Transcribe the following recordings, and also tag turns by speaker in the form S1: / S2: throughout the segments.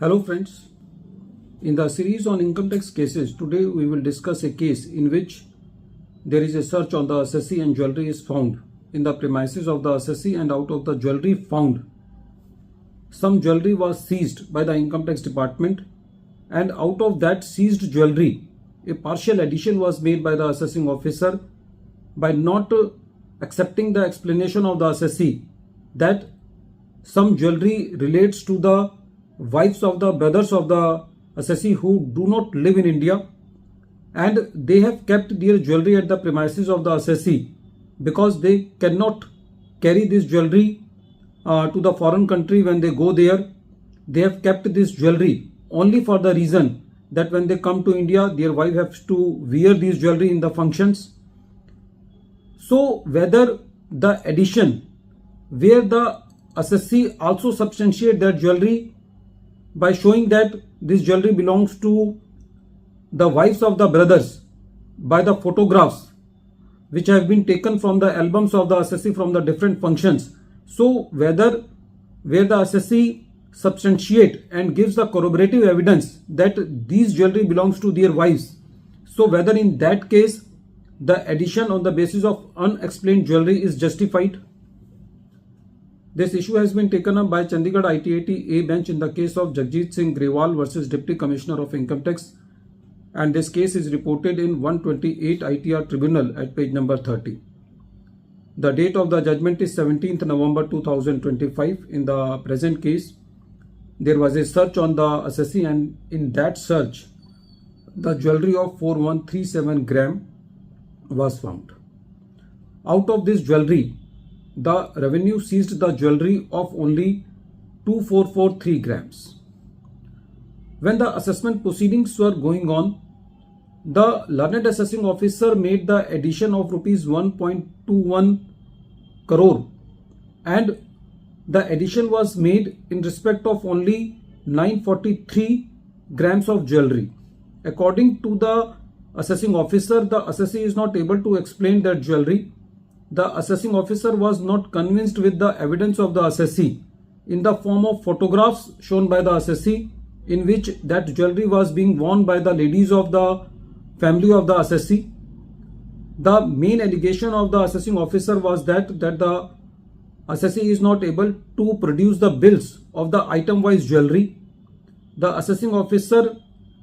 S1: Hello friends, in the series on income tax cases, today we will discuss a case in which there is a search on the assessee and jewelry is found in the premises of the assessee, and out of the jewelry found, some jewelry was seized by the income tax department, and out of that seized jewelry, a partial addition was made by the assessing officer by not accepting the explanation of the assessee that some jewelry relates to the wives of the brothers of the assessee who do not live in India, and they have kept their jewelry at the premises of the assessee because they cannot carry this jewelry to the foreign country when they go there. They have kept this jewelry only for the reason that when they come to India, their wife has to wear this jewelry in the functions. So whether the addition where the assessee also substantiate that jewelry by showing that this jewelry belongs to the wives of the brothers by the photographs which have been taken from the albums of the assessee from the different functions. So whether where the assessee substantiate and gives the corroborative evidence that these jewelry belongs to their wives, so whether in that case the addition on the basis of unexplained jewelry is justified. This issue has been taken up by Chandigarh ITAT A bench in the case of Jagjit Singh Grewal versus Deputy Commissioner of Income Tax, and this case is reported in 128 ITR Tribunal at page number 30. The date of the judgment is 17th November 2025. In the present case, there was a search on the assessee, and in that search, the jewelry of 4137 gram was found. Out of this jewelry, the revenue seized the jewelry of only 2443 grams. When the assessment proceedings were going on, the learned assessing officer made the addition of rupees 1.21 crore, and the addition was made in respect of only 943 grams of jewelry. According to the assessing officer, the assessee is not able to explain that jewelry. The assessing officer was not convinced with the evidence of the assessee in the form of photographs shown by the assessee in which that jewelry was being worn by the ladies of the family of the assessee. The main allegation of the assessing officer was that the assessee is not able to produce the bills of the item-wise jewelry. The assessing officer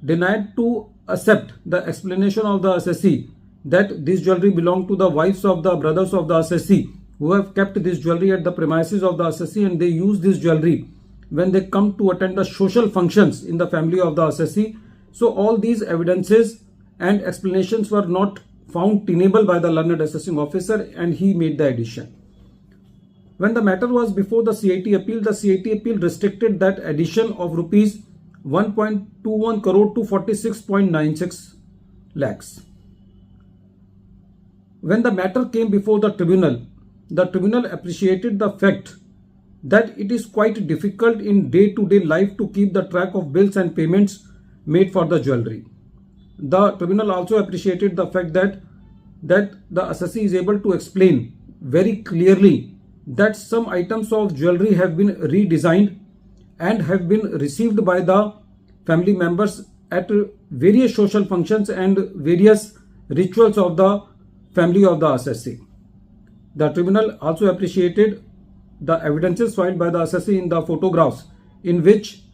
S1: denied to accept the explanation of the assessee that this jewelry belonged to the wives of the brothers of the assessee who have kept this jewelry at the premises of the assessee, and they use this jewelry when they come to attend the social functions in the family of the assessee. So all these evidences and explanations were not found tenable by the learned assessing officer, and he made the addition. When the matter was before the CIT appeal, the CIT appeal restricted that addition of rupees 1.21 crore to 46.96 lakhs. When the matter came before the tribunal appreciated the fact that it is quite difficult in day-to-day life to keep the track of bills and payments made for the jewelry. The tribunal also appreciated the fact that the assessee is able to explain very clearly that some items of jewelry have been redesigned and have been received by the family members at various social functions and various rituals of the family of the assessee. The tribunal also appreciated the evidences filed by the assessee in the photographs in which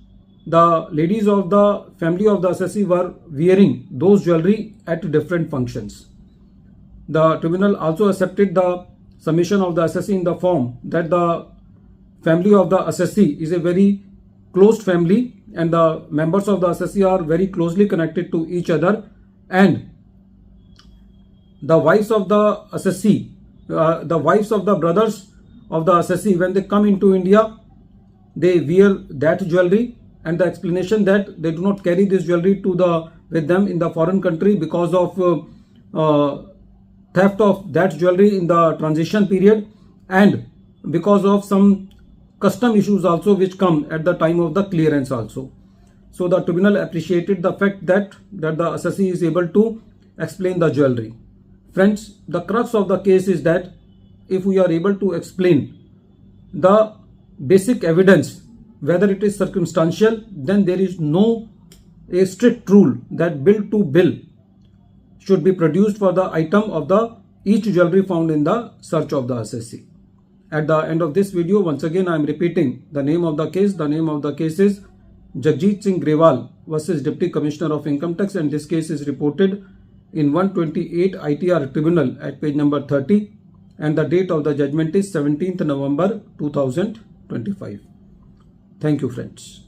S1: the ladies of the family of the assessee were wearing those jewelry at different functions. The tribunal also accepted the submission of the assessee in the form that the family of the assessee is a very closed family and the members of the assessee are very closely connected to each other, and the wives of the assessee, the wives of the brothers of the assessee, when they come into India, they wear that jewelry, and the explanation that they do not carry this jewelry with them in the foreign country because of theft of that jewelry in the transition period, and because of some custom issues also which come at the time of the clearance also. So the tribunal appreciated the fact that the assessee is able to explain the jewelry. Friends, the crux of the case is that if we are able to explain the basic evidence whether it is circumstantial, then there is no a strict rule that bill to bill should be produced for the item of the each jewelry found in the search of the assessee. At the end of this video, once again I am repeating the name of the case. The name of the case is Jagjit Singh Grewal versus Deputy Commissioner of Income Tax, and this case is reported in 128 ITR Tribunal at page number 30, and the date of the judgment is 17th November 2025. Thank you, friends.